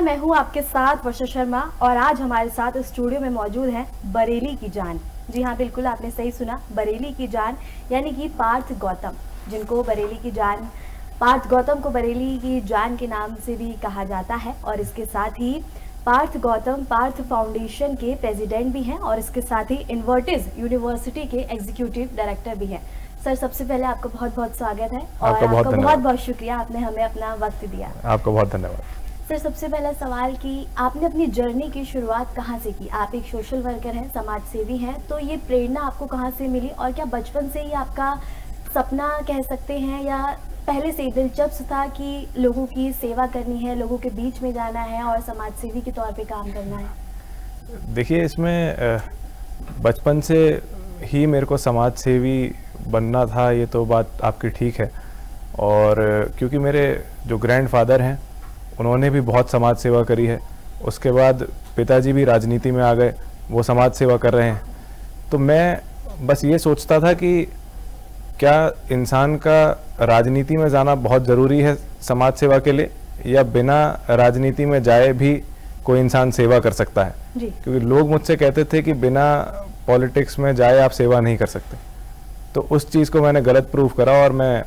मैं हूँ आपके साथ वर्षा शर्मा और आज हमारे साथ स्टूडियो में मौजूद है बरेली की जान। जी हाँ, बिल्कुल आपने सही सुना, बरेली की जान यानी कि पार्थ गौतम, जिनको बरेली की जान, पार्थ गौतम को बरेली की जान के नाम से भी कहा जाता है। और इसके साथ ही पार्थ गौतम पार्थ फाउंडेशन के प्रेसिडेंट भी हैं और इसके साथ ही इन्वर्टिस यूनिवर्सिटी के एग्जीक्यूटिव डायरेक्टर भी हैं। सर, सबसे पहले आपका बहुत बहुत स्वागत है और आपका बहुत बहुत शुक्रिया, आपने हमें अपना वक्त दिया। आपका बहुत धन्यवाद। सर, सबसे पहला सवाल कि आपने अपनी जर्नी की शुरुआत कहाँ से की? आप एक सोशल वर्कर हैं, समाज सेवी हैं, तो ये प्रेरणा आपको कहाँ से मिली और क्या बचपन से ही आपका सपना कह सकते हैं या पहले से ही दिलचस्प था कि लोगों की सेवा करनी है, लोगों के बीच में जाना है और समाज सेवी के तौर पे काम करना है? देखिए, इसमें बचपन से ही मेरे को समाज सेवी बनना था, ये तो बात आपकी ठीक है। और क्योंकि मेरे जो ग्रैंडफादर हैं उन्होंने भी बहुत समाज सेवा करी है, उसके बाद पिताजी भी राजनीति में आ गए, वो समाज सेवा कर रहे हैं। तो मैं बस ये सोचता था कि क्या इंसान का राजनीति में जाना बहुत ज़रूरी है समाज सेवा के लिए, या बिना राजनीति में जाए भी कोई इंसान सेवा कर सकता है जी। क्योंकि लोग मुझसे कहते थे कि बिना पॉलिटिक्स में जाए आप सेवा नहीं कर सकते। तो उस चीज़ को मैंने गलत प्रूफ करा और मैं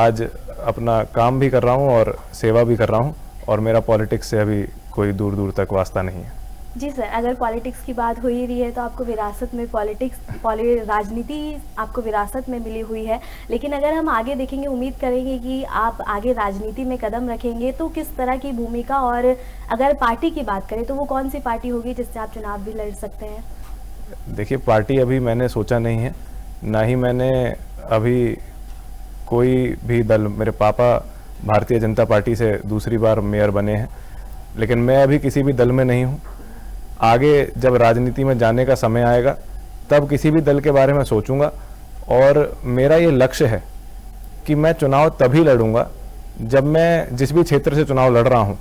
आज अपना काम भी कर रहा हूँ और सेवा भी कर रहा हूँ, और मेरा पॉलिटिक्स से अभी कोई दूर दूर तक वास्ता नहीं है। जी सर, अगर पॉलिटिक्स की बात हो ही रही है तो आपको विरासत में राजनीति आपको विरासत में मिली हुई है, लेकिन अगर हम आगे देखेंगे, उम्मीद करेंगे कि आप आगे राजनीति में कदम रखेंगे, तो किस तरह की भूमिका, और अगर पार्टी की बात करें तो वो कौन सी पार्टी होगी जिससे आप चुनाव भी लड़ सकते हैं? देखिए, पार्टी अभी मैंने सोचा नहीं है, ना ही मैंने अभी कोई भी दल, मेरे पापा भारतीय जनता पार्टी से दूसरी बार मेयर बने हैं, लेकिन मैं अभी किसी भी दल में नहीं हूँ। आगे जब राजनीति में जाने का समय आएगा तब किसी भी दल के बारे में सोचूंगा, और मेरा ये लक्ष्य है कि मैं चुनाव तभी लड़ूंगा जब मैं जिस भी क्षेत्र से चुनाव लड़ रहा हूँ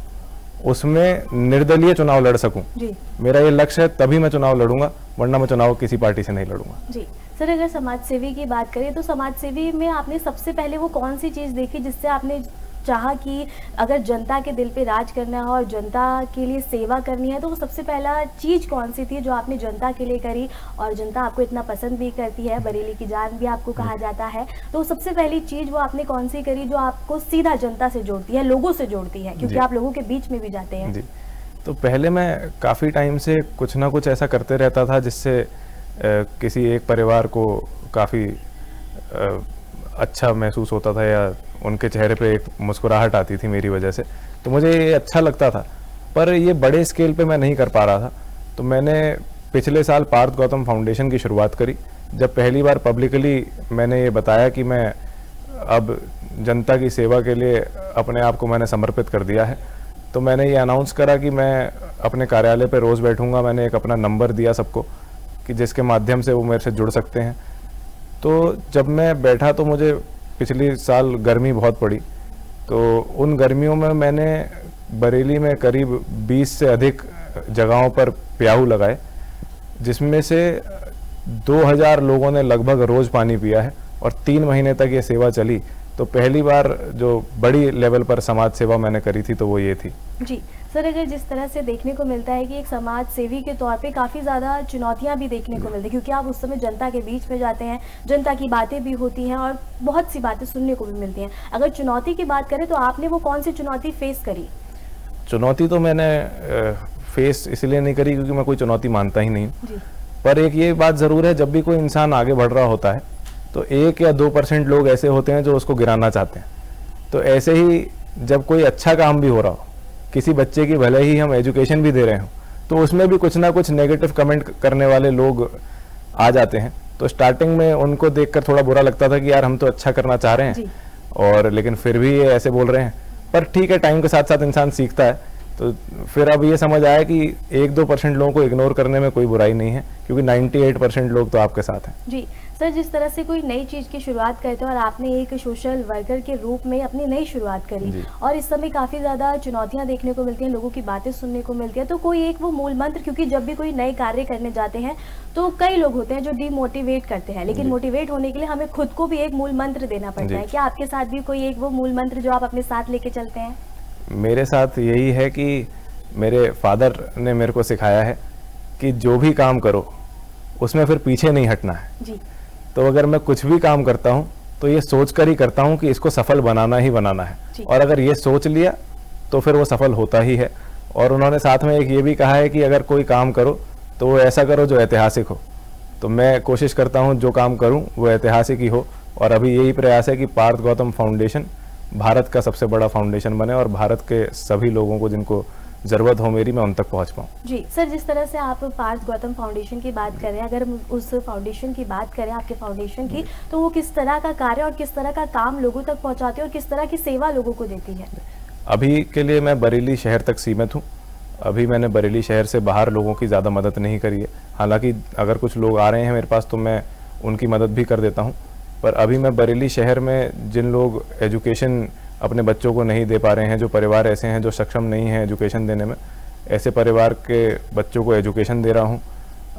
उसमें निर्दलीय चुनाव लड़ सकूं। मेरा ये लक्ष्य है, तभी मैं चुनाव लड़ूंगा, वरना मैं चुनाव किसी पार्टी से नहीं लड़ूंगा। जी सर, अगर समाज सेवी की बात करें तो समाज सेवी में आपने सबसे पहले वो कौन सी चीज़ देखी जिससे आपने चाहा कि अगर जनता के दिल पे राज करना है और जनता के लिए सेवा करनी है, तो वो सबसे पहला चीज़ कौन सी थी जो आपने जनता के लिए करी और जनता आपको इतना पसंद भी करती है, बरेली की जान भी आपको कहा जाता है, तो सबसे पहली चीज़ वो आपने कौन सी करी जो आपको सीधा जनता से जोड़ती है, लोगों से जोड़ती है, क्योंकि आप लोगों के बीच में भी जाते हैं? जी, तो पहले मैं काफ़ी टाइम से कुछ ना कुछ ऐसा करते रहता था जिससे किसी एक परिवार को काफ़ी अच्छा महसूस होता था, या उनके चेहरे पे एक मुस्कुराहट आती थी मेरी वजह से, तो मुझे ये अच्छा लगता था। पर ये बड़े स्केल पे मैं नहीं कर पा रहा था, तो मैंने पिछले साल पार्थ गौतम फाउंडेशन की शुरुआत करी। जब पहली बार पब्लिकली मैंने ये बताया कि मैं अब जनता की सेवा के लिए अपने आप को मैंने समर्पित कर दिया है, तो मैंने ये अनाउंस करा कि मैं अपने कार्यालय पे रोज़ बैठूंगा। मैंने एक अपना नंबर दिया सबको कि जिसके माध्यम से वो मेरे से जुड़ सकते हैं। तो जब मैं बैठा तो मुझे पिछली साल गर्मी बहुत पड़ी, तो उन गर्मियों में मैंने बरेली में करीब 20 से अधिक जगहों पर प्याऊ लगाए, जिसमें से 2000 लोगों ने लगभग रोज़ पानी पिया है, और 3 महीने तक ये सेवा चली। तो पहली बार जो बड़ी लेवल पर समाज सेवा मैंने करी थी तो वो ये थी। जी सर, अगर जिस तरह से देखने को मिलता है कि एक समाज सेवी के तौर पे काफ़ी ज़्यादा चुनौतियां भी देखने को मिलती हैं, क्योंकि आप उस समय जनता के बीच में जाते हैं, जनता की बातें भी होती हैं और बहुत सी बातें सुनने को भी मिलती हैं। अगर चुनौती की बात करें तो आपने वो कौन सी चुनौती फेस करी? चुनौती तो मैंने फेस इसलिए नहीं करी क्योंकि मैं कोई चुनौती मानता ही नहीं, पर एक ये बात ज़रूर है, जब भी कोई इंसान आगे बढ़ रहा होता है तो 1 या 2% लोग ऐसे होते हैं जो उसको गिराना चाहते हैं। तो ऐसे ही जब कोई अच्छा काम भी हो रहा हो, किसी बच्चे की भले ही हम एजुकेशन भी दे रहे हो, तो उसमें भी कुछ ना कुछ नेगेटिव कमेंट करने वाले लोग आ जाते हैं। तो स्टार्टिंग में उनको देखकर थोड़ा बुरा लगता था कि यार हम तो अच्छा करना चाह रहे हैं, और लेकिन फिर भी ये ऐसे बोल रहे हैं। पर ठीक है, टाइम के साथ साथ इंसान सीखता है। तो फिर अब ये समझ आया कि 1-2% लोगों को इग्नोर करने में कोई बुराई नहीं है, क्योंकि 98% लोग तो आपके साथ हैं। जी सर, जिस तरह से कोई नई चीज़ की शुरुआत करते हैं और आपने एक सोशल वर्कर के रूप में अपनी नई शुरुआत करी, और इस समय काफ़ी ज़्यादा चुनौतियां देखने को मिलती हैं, लोगों की बातें सुनने को मिलती है, तो कोई एक वो मूल मंत्र, क्योंकि जब भी कोई नए कार्य करने जाते हैं तो कई लोग होते हैं जो डीमोटिवेट करते हैं, लेकिन मोटिवेट होने के लिए हमें खुद को भी एक मूल मंत्र देना पड़ता है। क्या आपके साथ भी कोई एक वो मूल मंत्र जो आप अपने साथ लेके चलते हैं? मेरे साथ यही है कि मेरे फादर ने मेरे को सिखाया है कि जो भी काम करो उसमें फिर पीछे नहीं हटना है जी। तो अगर मैं कुछ भी काम करता हूँ तो ये सोच कर ही करता हूँ कि इसको सफल बनाना ही बनाना है, और अगर ये सोच लिया तो फिर वो सफल होता ही है। और उन्होंने साथ में एक ये भी कहा है कि अगर कोई काम करो तो वो ऐसा करो जो ऐतिहासिक हो। तो मैं कोशिश करता हूँ जो काम करूँ वो ऐतिहासिक ही हो, और अभी यही प्रयास है कि पार्थ गौतम फाउंडेशन भारत का सबसे बड़ा फाउंडेशन बने और भारत के सभी लोगों को जिनको ज़रूरत हो मेरी, मैं उन तक पहुँच पाऊँ। जी सर, जिस तरह से आप पार्थ गौतम फाउंडेशन की बात कर रहे हैं, अगर हम उस फाउंडेशन की बात करें आपके फाउंडेशन की, तो वो किस तरह का कार्य और किस तरह का काम लोगों तक पहुंचाती है और किस तरह की सेवा लोगों को देती है? अभी के लिए मैं बरेली शहर तक सीमित हूँ। अभी मैंने बरेली शहर से बाहर लोगों की ज़्यादा मदद नहीं करी है। हालांकि अगर कुछ लोग आ रहे हैं मेरे पास तो मैं उनकी मदद भी कर देता हूँ, पर अभी मैं बरेली शहर में जिन लोग एजुकेशन अपने बच्चों को नहीं दे पा रहे हैं, जो परिवार ऐसे हैं जो सक्षम नहीं हैं एजुकेशन देने में, ऐसे परिवार के बच्चों को एजुकेशन दे रहा हूँ।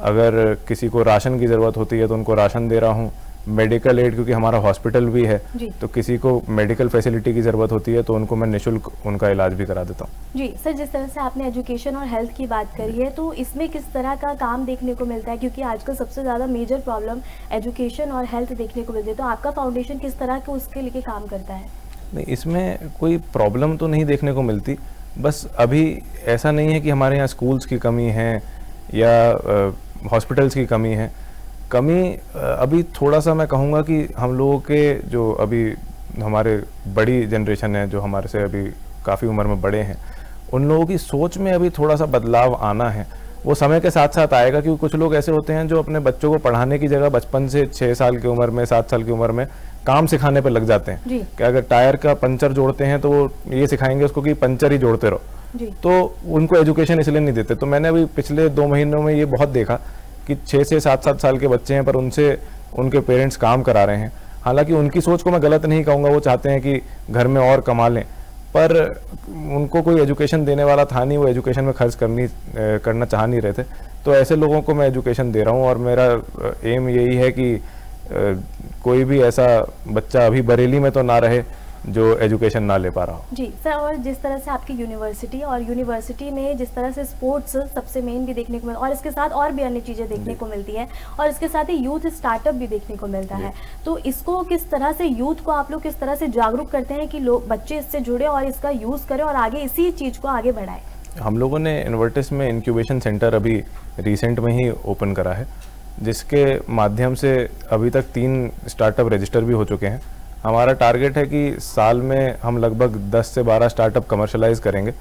अगर किसी को राशन की ज़रूरत होती है तो उनको राशन दे रहा हूँ। मेडिकल एड, क्योंकि हमारा हॉस्पिटल भी है, तो किसी को मेडिकल फैसिलिटी की ज़रूरत होती है तो उनको मैं निःशुल्क उनका इलाज भी करा देता हूँ। जी सर, जिस तरह से आपने एजुकेशन और हेल्थ की बात करी है, तो इसमें किस तरह का काम देखने को मिलता है? क्योंकि आजकल सबसे ज़्यादा मेजर प्रॉब्लम एजुकेशन और हेल्थ देखने को मिलती है, तो आपका फाउंडेशन किस तरह के उसके लिए काम करता है? नहीं, इसमें कोई प्रॉब्लम तो नहीं देखने को मिलती। बस अभी ऐसा नहीं है कि हमारे यहाँ स्कूल्स की कमी है या हॉस्पिटल्स की कमी है। कमी अभी थोड़ा सा मैं कहूँगा कि हम लोगों के जो अभी हमारे बड़ी जनरेशन है, जो हमारे से अभी काफ़ी उम्र में बड़े हैं, उन लोगों की सोच में अभी थोड़ा सा बदलाव आना है। वो समय के साथ साथ आएगा, क्योंकि कुछ लोग ऐसे होते हैं जो अपने बच्चों को पढ़ाने की जगह बचपन से 6 साल की उम्र में, 7 साल की उम्र में काम सिखाने पर लग जाते हैं कि अगर टायर का पंचर जोड़ते हैं तो वो ये सिखाएंगे उसको कि पंचर ही जोड़ते रहो। तो उनको एजुकेशन इसलिए नहीं देते। तो मैंने अभी पिछले 2 महीनों में ये बहुत देखा कि 6 से 7 साल के बच्चे हैं पर उनसे उनके पेरेंट्स काम करा रहे हैं। हालांकि उनकी सोच को मैं गलत नहीं कहूँगा, वो चाहते हैं कि घर में और कमा लें, पर उनको कोई एजुकेशन देने वाला था नहीं, वो एजुकेशन में खर्च करना चाह नहीं रहे थे। तो ऐसे लोगों को मैं एजुकेशन दे रहा हूँ, और मेरा एम यही है कि कोई भी ऐसा बच्चा अभी बरेली में तो ना रहे जो एजुकेशन ना ले पा रहा हो। जी सर, और जिस तरह से आपकी यूनिवर्सिटी में जिस तरह से स्पोर्ट्स सबसे मेन भी देखने को मिलता है, और इसके साथ और भी अन्य चीज़ें देखने को मिलती है, और इसके साथ ही यूथ स्टार्टअप भी देखने को मिलता है, तो इसको किस तरह से यूथ को आप लोग किस तरह से जागरूक करते हैं कि लोग बच्चे इससे जुड़े और इसका यूज़ करें और आगे इसी चीज़ को आगे बढ़ाएं? हम लोगों ने इन्वर्टिस में इंक्यूबेशन सेंटर अभी रिसेंट में ही ओपन करा है, जिसके माध्यम से अभी तक 3 स्टार्टअप रजिस्टर भी हो चुके हैं। हमारा टारगेट है कि साल में हम लगभग 10 से 12 स्टार्टअप कमर्शलाइज करेंगे,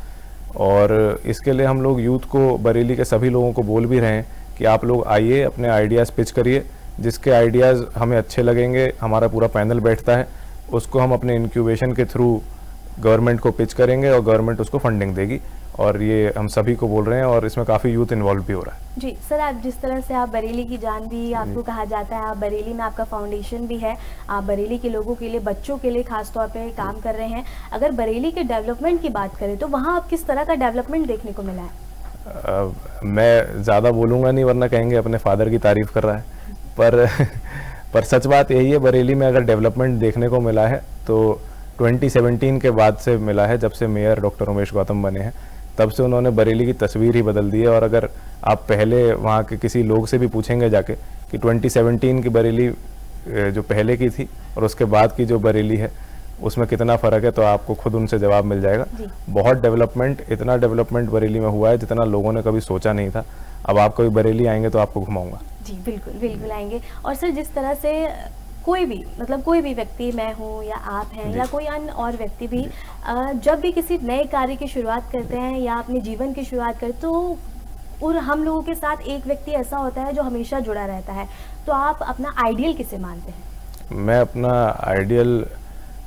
और इसके लिए हम लोग यूथ को, बरेली के सभी लोगों को बोल भी रहे हैं कि आप लोग आइए, अपने आइडियाज़ पिच करिए। जिसके आइडियाज़ हमें अच्छे लगेंगे, हमारा पूरा पैनल बैठता है, उसको हम अपने इंक्यूबेशन के थ्रू गवर्नमेंट को पिच करेंगे और गवर्नमेंट उसको फंडिंग देगी। और ये हम सभी को बोल रहे हैं, और इसमें काफ़ी यूथ इन्वॉल्व भी हो रहा है। जी सर, आप जिस तरह से आप बरेली की जान भी आपको कहा जाता है, आप बरेली में आपका फाउंडेशन भी है, आप बरेली के लोगों के लिए, बच्चों के लिए खास तौर पे काम कर रहे हैं। अगर बरेली के डेवलपमेंट की बात करें तो वहाँ आप किस तरह का डेवलपमेंट देखने को मिला है? मैं ज़्यादा बोलूँगा नहीं, वरना कहेंगे अपने फादर की तारीफ़ कर रहा है, पर सच बात यही है, बरेली में अगर डेवलपमेंट देखने को मिला है तो 2017 के बाद से मिला है। जब से मेयर डॉक्टर उमेश गौतम बने हैं, तब से उन्होंने बरेली की तस्वीर ही बदल दी है। और अगर आप पहले वहाँ के किसी लोग से भी पूछेंगे जाके कि 2017 की बरेली जो पहले की थी और उसके बाद की जो बरेली है उसमें कितना फ़र्क है, तो आपको खुद उनसे जवाब मिल जाएगा। बहुत डेवलपमेंट, इतना डेवलपमेंट बरेली में हुआ है जितना लोगों ने कभी सोचा नहीं था। अब आप कभी बरेली आएंगे तो आपको घुमाऊंगा। जी बिल्कुल आएंगे। और सर, जिस तरह से कोई भी व्यक्ति, मैं हूँ या आप हैं या कोई अन्य और व्यक्ति भी, जब भी किसी नए कार्य की शुरुआत करते हैं या अपने जीवन की शुरुआत करते, तो और हम लोगों के साथ एक व्यक्ति ऐसा होता है जो हमेशा जुड़ा रहता है, तो आप अपना आइडियल किसे मानते हैं? मैं अपना आइडियल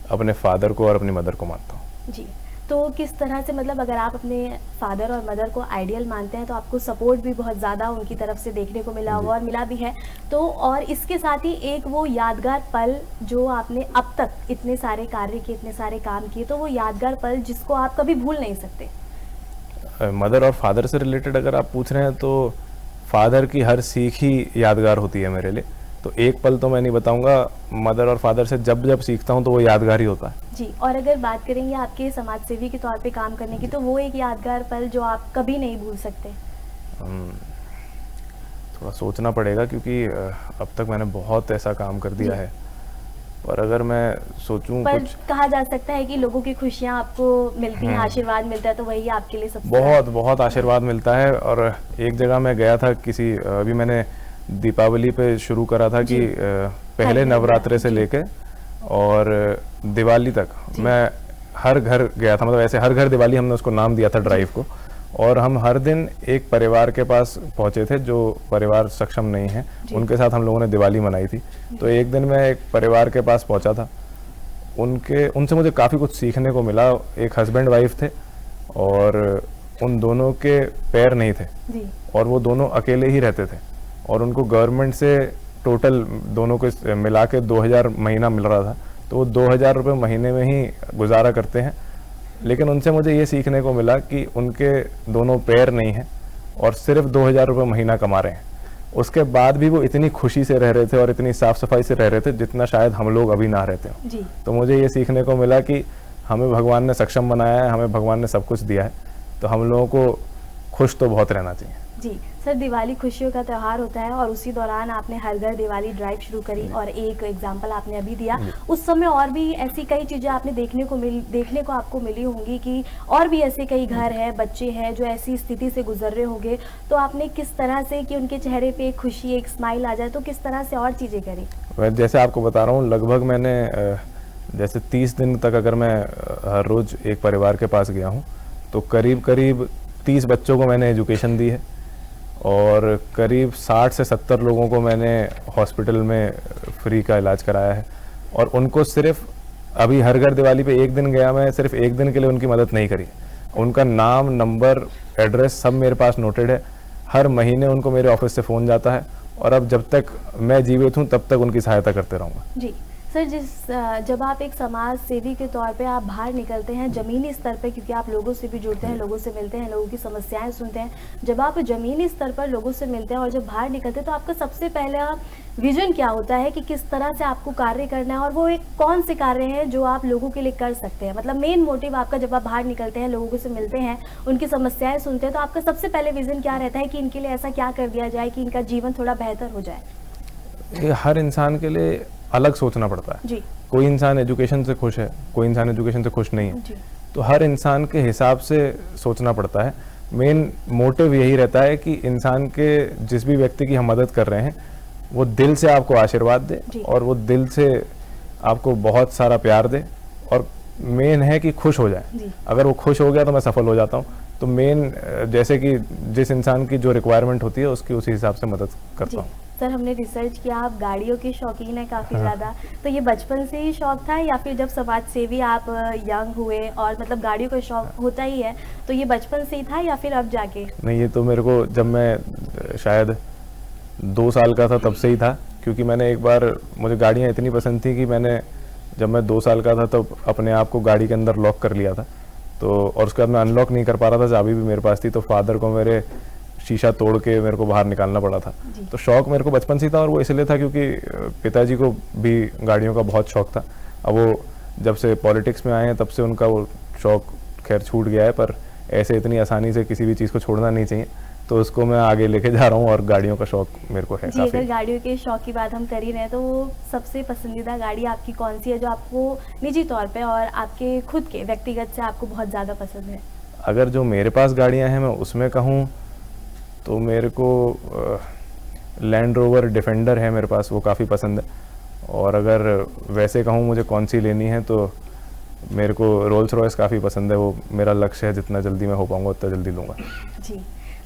अपने फादर को और अपनी मदर को मानता हूँ। जी, तो किस तरह से, मतलब अगर आप अपने फादर और मदर को आइडियल मानते हैं तो आपको सपोर्ट भी बहुत ज़्यादा उनकी तरफ से देखने को मिला होगा और मिला भी है, तो और इसके साथ ही एक वो यादगार पल जो आपने अब तक इतने सारे कार्य किए, इतने सारे काम किए, तो वो यादगार पल जिसको आप कभी भूल नहीं सकते? मदर और फादर से रिलेटेड अगर आप पूछ रहे हैं तो फादर की हर सीख ही यादगार होती है मेरे लिए। तो एक पल तो मैं नहीं बताऊंगा, मदर और फादर से जब जब सीखता हूँ तो वो यादगार ही होता है। जी, और अगर बात करेंगे आपके समाज सेवी के तौर पे काम करने की, तो वो एक यादगार पल जो आप कभी नहीं भूल सकते? थोड़ा सोचना पड़ेगा क्योंकि अब तक मैंने बहुत ऐसा काम कर दिया है, पर अगर मैं सोचूं पर कुछ, कहा जा सकता है कि लोगों की खुशियां आपको मिलती हैं, आशीर्वाद मिलता है, तो वही आपके लिए सबसे बहुत बहुत आशीर्वाद मिलता है। और एक जगह मैं गया था किसी, अभी मैंने दीपावली पे शुरू करा था कि पहले नवरात्रे से लेके और दिवाली तक मैं हर घर गया था, मतलब ऐसे हर घर दिवाली हमने उसको नाम दिया था ड्राइव को, और हम हर दिन एक परिवार के पास पहुंचे थे जो परिवार सक्षम नहीं है, उनके साथ हम लोगों ने दिवाली मनाई थी। तो एक दिन मैं एक परिवार के पास पहुंचा था, उनसे मुझे काफ़ी कुछ सीखने को मिला। एक हस्बैंड वाइफ थे और उन दोनों के पैर नहीं थे जी। और वो दोनों अकेले ही रहते थे, और उनको गवर्नमेंट से टोटल दोनों को मिला के 2000 महीना मिल रहा था, तो वो 2000 रुपये महीने में ही गुजारा करते हैं। लेकिन उनसे मुझे ये सीखने को मिला कि उनके दोनों पैर नहीं हैं और सिर्फ 2000 रुपये महीना कमा रहे हैं, उसके बाद भी वो इतनी खुशी से रह रहे थे और इतनी साफ सफाई से रह रहे थे जितना शायद हम लोग अभी ना रहते हो। जी। तो मुझे ये सीखने को मिला कि हमें भगवान ने सक्षम बनाया है, हमें भगवान ने सब कुछ दिया है, तो हम लोगों को खुश तो बहुत रहना चाहिए। जी सर, दिवाली खुशियों का त्यौहार होता है और उसी दौरान आपने हर घर दिवाली ड्राइव शुरू करी और एक एग्जांपल आपने अभी दिया। उस समय और भी ऐसी कई चीज़ें आपने देखने को आपको मिली होंगी कि और भी ऐसे कई घर हैं, बच्चे हैं जो ऐसी स्थिति से गुजर रहे होंगे, तो आपने किस तरह से कि उनके चेहरे पे एक खुशी, एक स्माइल आ जाए, तो किस तरह से और चीज़ें करी? जैसे आपको बता रहा हूँ, लगभग मैंने जैसे 30 दिन तक अगर मैं हर रोज़ एक परिवार के पास गया हूँ तो करीब करीब 30 बच्चों को मैंने एजुकेशन दी है और करीब 60 से 70 लोगों को मैंने हॉस्पिटल में फ्री का इलाज कराया है। और उनको सिर्फ अभी हर घर दिवाली पे एक दिन गया, मैं सिर्फ एक दिन के लिए उनकी मदद नहीं करी, उनका नाम, नंबर, एड्रेस सब मेरे पास नोटेड है। हर महीने उनको मेरे ऑफिस से फ़ोन जाता है और अब जब तक मैं जीवित हूँ तब तक उनकी सहायता करते रहूँगा। जी सर, जब आप एक समाज सेवी के तौर पे आप बाहर निकलते हैं ज़मीनी स्तर पे, क्योंकि आप लोगों से भी जुड़ते हैं, लोगों से मिलते हैं, लोगों की समस्याएं सुनते हैं, जब आप ज़मीनी स्तर पर लोगों से मिलते हैं और जब बाहर निकलते हैं तो आपका सबसे पहला विजन क्या होता है कि किस तरह से आपको कार्य करना है और वो एक कौन से कार्य हैं जो आप लोगों के लिए कर सकते हैं? मतलब मेन मोटिव आपका, जब आप बाहर निकलते हैं, लोगों से मिलते हैं, उनकी समस्याएं सुनते हैं, तो आपका सबसे पहले विजन क्या रहता है कि इनके लिए ऐसा क्या कर दिया जाए कि इनका जीवन थोड़ा बेहतर हो जाए? ये हर इंसान के लिए अलग सोचना पड़ता है जी। कोई इंसान एजुकेशन से खुश है, कोई इंसान एजुकेशन से खुश नहीं है जी। तो हर इंसान के हिसाब से सोचना पड़ता है। मेन मोटिव यही रहता है कि इंसान के, जिस भी व्यक्ति की हम मदद कर रहे हैं, वो दिल से आपको आशीर्वाद दे और वो दिल से आपको बहुत सारा प्यार दे, और मेन है कि खुश हो जाए। अगर वो खुश हो गया तो मैं सफल हो जाता हूँ। तो मेन जैसे कि जिस इंसान की जो रिक्वायरमेंट होती है उसकी उसी हिसाब से मदद करता हूँ। सर, हमने रिसर्च किया आप गाड़ियों के शौकीन हैं काफ़ी ज़्यादा, तो ये बचपन से ही शौक था या फिर जब समाज सेवी आप यंग हुए और मतलब गाड़ियों का शौक होता ही है, तो ये बचपन से ही था या फिर अब जाके? नहीं, ये तो मेरे को जब मैं शायद 2 साल का था तब से ही था, क्योंकि मैंने एक बार, मुझे गाड़ियाँ इतनी पसंद थी कि मैंने, जब मैं 2 साल का था तो अपने आप को गाड़ी के अंदर लॉक कर लिया था। तो और उसके बाद मैं अनलॉक नहीं कर पा रहा था, चाबी भी मेरे पास थी, तो फादर को मेरे शीशा तोड़ के मेरे को बाहर निकालना पड़ा था। तो शौक मेरे को बचपन से ही था, और वो इसलिए था क्योंकि पिताजी को भी गाड़ियों का बहुत शौक था। अब वो जब से पॉलिटिक्स में आए हैं तब से उनका वो शौक खैर छूट गया है, पर ऐसे इतनी आसानी से किसी भी चीज़ को छोड़ना नहीं चाहिए, तो उसको मैं आगे लेके जा रहा हूँ और गाड़ियों का शौक मेरे को है। जी, अगर गाड़ियों के शौक की बात हम कर ही रहे हैं तो वो सबसे पसंदीदा गाड़ी आपकी कौन सी है जो आपको निजी तौर पे और आपके खुद के व्यक्तिगत से आपको बहुत ज़्यादा पसंद है? अगर जो मेरे पास गाड़ियाँ हैं मैं उसमें कहूँ तो मेरे को लैंड रोवर डिफेंडर है मेरे पास, वो काफ़ी पसंद है। और अगर वैसे कहूँ मुझे कौन सी लेनी है तो मेरे को रोल्स रॉयस काफ़ी पसंद है, वो मेरा लक्ष्य है, जितना जल्दी मैं हो पाऊँगा उतना जल्दी लूँगा। जी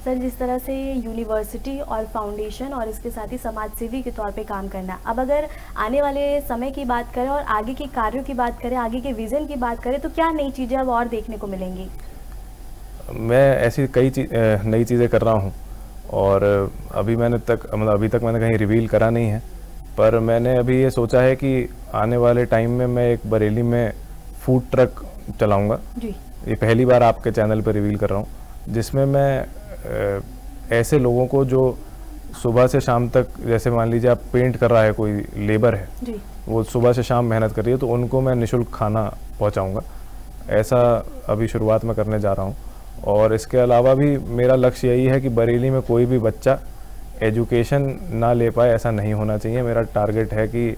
सर, जिस तरह से यूनिवर्सिटी और फाउंडेशन और इसके साथ ही समाज सेवी के तौर पे काम करना, अब अगर आने वाले समय की बात करें और आगे के कार्यों की बात करें, आगे के विज़न की बात करें, तो क्या नई चीज़ें अब और देखने को मिलेंगी? मैं ऐसी कई नई चीज़ें कर रहा हूँ, और अभी तक मैंने कहीं रिवील करा नहीं है, पर मैंने अभी ये सोचा है कि आने वाले टाइम में मैं एक बरेली में फूड ट्रक चलाऊँगा। ये पहली बार आपके चैनल पर रिवील कर रहा हूँ, जिसमें मैं ऐसे लोगों को जो सुबह से शाम तक, जैसे मान लीजिए आप पेंट कर रहा है, कोई लेबर है जी। वो सुबह से शाम मेहनत कर रही है, तो उनको मैं निःशुल्क खाना पहुंचाऊंगा। ऐसा अभी शुरुआत में करने जा रहा हूं। और इसके अलावा भी मेरा लक्ष्य यही है कि बरेली में कोई भी बच्चा एजुकेशन ना ले पाए, ऐसा नहीं होना चाहिए। मेरा टारगेट है कि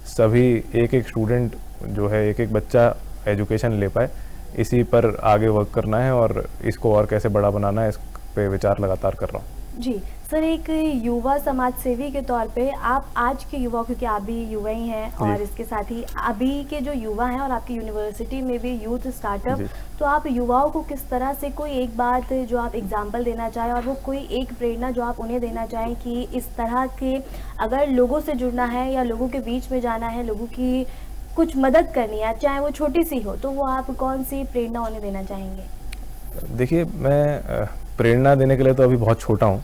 सभी एक एक स्टूडेंट जो है, एक एक बच्चा एजुकेशन ले पाए। इसी पर आगे वर्क करना है और इसको और कैसे बड़ा बनाना है, इस पे विचार लगातार कर रहा हूँ। जी सर, एक युवा समाज सेवी के तौर पे आप आज के युवा, क्योंकि आप भी युवा ही हैं और इसके साथ ही अभी के जो युवा हैं और आपकी यूनिवर्सिटी में भी यूथ स्टार्टअप, तो आप युवाओं को किस तरह से कोई एक बात जो आप एग्जाम्पल देना चाहें और वो कोई एक प्रेरणा जो आप उन्हें देना चाहें कि इस तरह के अगर लोगों से जुड़ना है या लोगों के बीच में जाना है, लोगों की कुछ मदद करनी है, चाहे वो छोटी सी हो, तो वो आप कौन सी प्रेरणा उन्हें देना चाहेंगे? देखिए, मैं प्रेरणा देने के लिए तो अभी बहुत छोटा हूँ,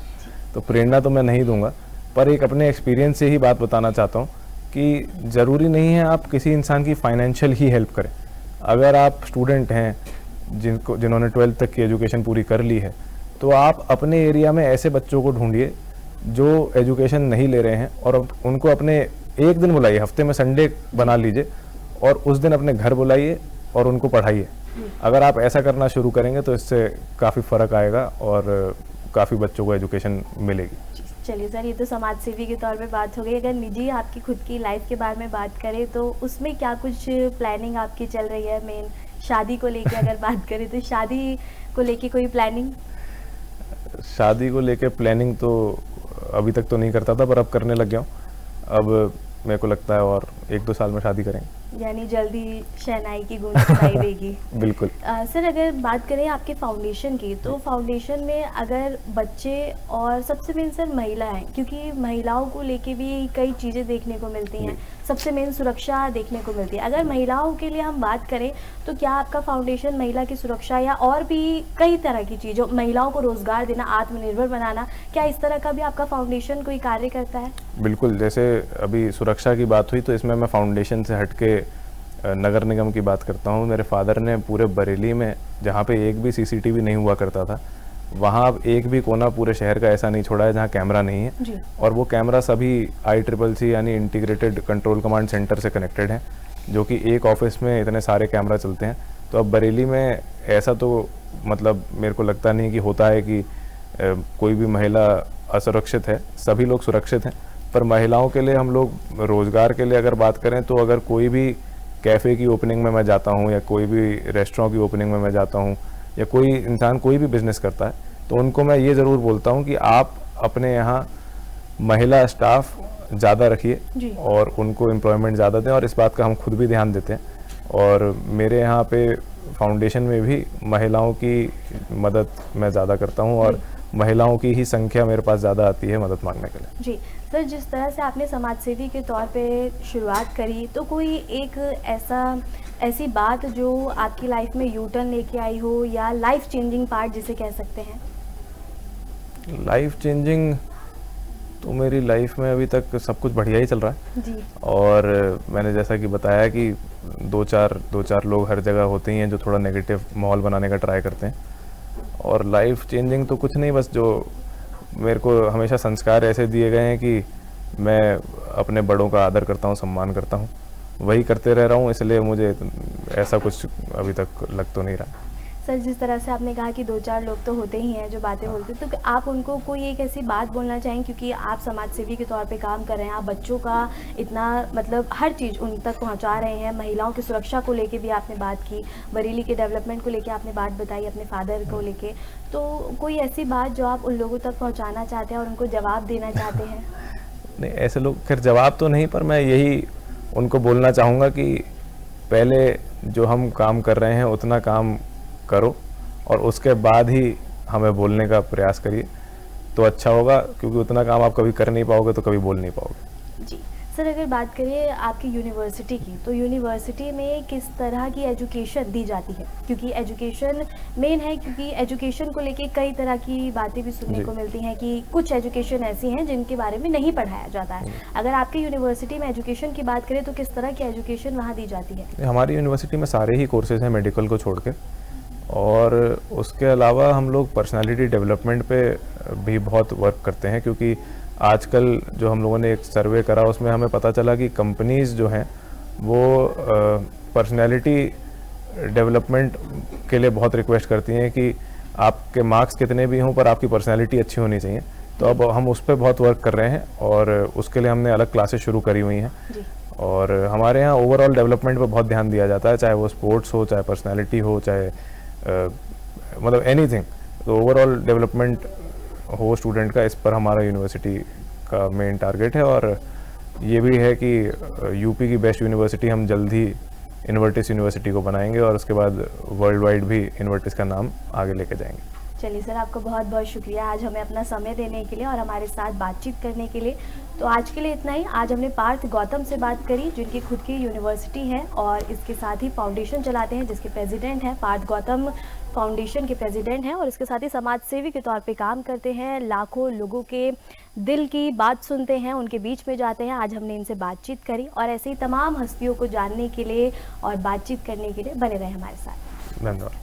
तो प्रेरणा तो मैं नहीं दूंगा, पर एक अपने एक्सपीरियंस से ही बात बताना चाहता हूँ कि ज़रूरी नहीं है आप किसी इंसान की फाइनेंशियल ही हेल्प करें। अगर आप स्टूडेंट हैं जिन्होंने 12th तक की एजुकेशन पूरी कर ली है, तो आप अपने एरिया में ऐसे बच्चों को ढूंढिए जो एजुकेशन नहीं ले रहे हैं और उनको अपने एक दिन बुलाइए, हफ्ते में संडे बना लीजिए और उस दिन अपने घर बुलाइए और उनको पढ़ाइए। अगर आप ऐसा करना शुरू करेंगे तो इससे काफ़ी फ़र्क आएगा और काफ़ी बच्चों को एजुकेशन मिलेगी। चलिए सर, ये तो समाज सेवी के तौर पे बात हो गई। अगर निजी आपकी खुद की लाइफ के बारे में बात करें तो उसमें क्या कुछ प्लानिंग आपकी चल रही है? मेन शादी को लेके अगर बात करें तो शादी को लेके कोई प्लानिंग? शादी को लेके प्लानिंग तो अभी तक तो नहीं करता था, पर अब करने लग गया हूँ। अब मेरे को लगता है और 1-2 साल में शादी करेंगे। यानी जल्दी शहनाई की गूंज सुनाई देगी। बिल्कुल। सर, अगर बात करें आपके फाउंडेशन की, तो फाउंडेशन में अगर बच्चे और सबसे मेन सर महिलाएं, क्योंकि महिलाओं को लेके भी कई चीज़ें देखने को मिलती हैं, सबसे मेन सुरक्षा देखने को मिलती है। अगर महिलाओं के लिए हम बात करें तो क्या आपका फाउंडेशन महिला की सुरक्षा या और भी कई तरह की चीज़ों, महिलाओं को रोजगार देना, आत्मनिर्भर बनाना, क्या इस तरह का भी आपका फाउंडेशन कोई कार्य करता है? बिल्कुल। जैसे अभी सुरक्षा की बात हुई तो इसमें मैं फाउंडेशन से हटके नगर निगम की बात करता हूँ। मेरे फादर ने पूरे बरेली में, जहाँ पे एक भी सीसीटीवी नहीं हुआ करता था, वहाँ अब एक भी कोना पूरे शहर का ऐसा नहीं छोड़ा है जहाँ कैमरा नहीं है जी। और वो कैमरा सभी ICCC यानी इंटीग्रेटेड कंट्रोल कमांड सेंटर से कनेक्टेड हैं, जो कि एक ऑफिस में इतने सारे कैमरा चलते हैं। तो अब बरेली में ऐसा तो मतलब मेरे को लगता नहीं कि होता है कि कोई भी महिला असुरक्षित है, सभी लोग सुरक्षित हैं। पर महिलाओं के लिए हम लोग रोज़गार के लिए अगर बात करें तो अगर कोई भी कैफ़े की ओपनिंग में मैं जाता हूँ या कोई भी रेस्टोरेंट की ओपनिंग में मैं जाता हूँ या कोई इंसान कोई भी बिज़नेस करता है, तो उनको मैं ये ज़रूर बोलता हूँ कि आप अपने यहाँ महिला स्टाफ ज़्यादा रखिए और उनको एम्प्लॉयमेंट ज़्यादा दें, और इस बात का हम खुद भी ध्यान देते हैं। और मेरे यहाँ पे फाउंडेशन में भी महिलाओं की मदद मैं ज़्यादा करता हूँ और महिलाओं की ही संख्या मेरे पास ज़्यादा आती है मदद मांगने के लिए। जी सर, जिस तरह से आपने समाज सेवी के तौर पे शुरुआत करी, तो कोई एक ऐसी बात जो आपकी लाइफ में यू टर्न लेके आई हो या लाइफ चेंजिंग पार्ट जिसे कह सकते हैं? लाइफ चेंजिंग तो मेरी लाइफ में अभी तक सब कुछ बढ़िया ही चल रहा है जी। और मैंने जैसा कि बताया कि दो चार लोग हर जगह होते ही हैं जो थोड़ा नेगेटिव माहौल बनाने का ट्राई करते हैं। और लाइफ चेंजिंग तो कुछ नहीं, बस जो मेरे को हमेशा संस्कार ऐसे दिए गए हैं कि मैं अपने बड़ों का आदर करता हूँ, सम्मान करता हूँ, वही करते रह रहा हूँ, इसलिए मुझे ऐसा कुछ अभी तक लग तो नहीं रहा। सर, जिस तरह से आपने कहा कि 2-4 लोग तो होते ही हैं जो बातें बोलते हैं, तो आप उनको कोई एक ऐसी बात बोलना चाहें, क्योंकि आप समाज सेवी के तौर पे काम कर रहे हैं, आप बच्चों का इतना मतलब हर चीज़ उन तक पहुंचा रहे हैं, महिलाओं की सुरक्षा को लेके भी आपने बात की, बरेली के डेवलपमेंट को लेके आपने बात बताई, अपने फादर को लेके, तो कोई ऐसी बात जो आप उन लोगों तक पहुँचाना चाहते हैं और उनको जवाब देना चाहते हैं? नहीं, ऐसे लोग खैर जवाब तो नहीं, पर मैं यही उनको बोलना चाहूँगा कि पहले जो हम काम कर रहे हैं उतना काम करो और उसके बाद ही हमें बोलने का प्रयास करिए तो अच्छा होगा, क्योंकि उतना काम आप कभी कर नहीं पाओगे तो कभी बोल नहीं पाओगे। जी सर, अगर बात करें आपकी यूनिवर्सिटी की, तो यूनिवर्सिटी में किस तरह की एजुकेशन दी जाती है? क्योंकि एजुकेशन मेन है, क्योंकि एजुकेशन को लेके कई तरह की बातें भी सुनने को मिलती हैं कि कुछ एजुकेशन ऐसी हैं जिनके बारे में नहीं पढ़ाया जाता है। अगर आपकी यूनिवर्सिटी में एजुकेशन की बात करें तो किस तरह की एजुकेशन वहाँ दी जाती है? हमारी यूनिवर्सिटी में सारे ही कोर्सेज हैं मेडिकल को छोड़ के, और उसके अलावा हम लोग पर्सनालिटी डेवलपमेंट पे भी बहुत वर्क करते हैं, क्योंकि आजकल जो हम लोगों ने एक सर्वे करा उसमें हमें पता चला कि कंपनीज जो हैं वो पर्सनैलिटी डेवलपमेंट के लिए बहुत रिक्वेस्ट करती हैं कि आपके मार्क्स कितने भी हों पर आपकी पर्सनैलिटी अच्छी होनी चाहिए। तो अब हम उस पर बहुत वर्क कर रहे हैं और उसके लिए हमने अलग क्लासेस शुरू करी हुई हैं जी। और हमारे यहाँ ओवरऑल डेवलपमेंट पर बहुत ध्यान दिया जाता है, चाहे वो स्पोर्ट्स हो, चाहे पर्सनैलिटी हो, चाहे मतलब एनीथिंग। तो ओवरऑल डेवलपमेंट हो स्टूडेंट का, इस पर हमारा यूनिवर्सिटी का मेन टारगेट है। और ये भी है कि यूपी की बेस्ट यूनिवर्सिटी हम जल्द ही इन्वर्टिस यूनिवर्सिटी को बनाएंगे और उसके बाद वर्ल्ड वाइड भी इन्वर्टिस का नाम आगे लेके जाएंगे। चलिए सर, आपका बहुत बहुत शुक्रिया आज हमें अपना समय देने के लिए और हमारे साथ बातचीत करने के लिए। तो आज के लिए इतना ही। आज हमने पार्थ गौतम से बात करी जिनकी खुद की यूनिवर्सिटी है और इसके साथ ही फाउंडेशन चलाते हैं जिसके प्रेसिडेंट हैं, पार्थ गौतम फाउंडेशन के प्रेसिडेंट हैं और इसके साथ ही समाज सेवी के तौर पे काम करते हैं, लाखों लोगों के दिल की बात सुनते हैं, उनके बीच में जाते हैं। आज हमने इनसे बातचीत करी और ऐसे ही तमाम हस्तियों को जानने के लिए और बातचीत करने के लिए बने रहे हमारे साथ। धन्यवाद।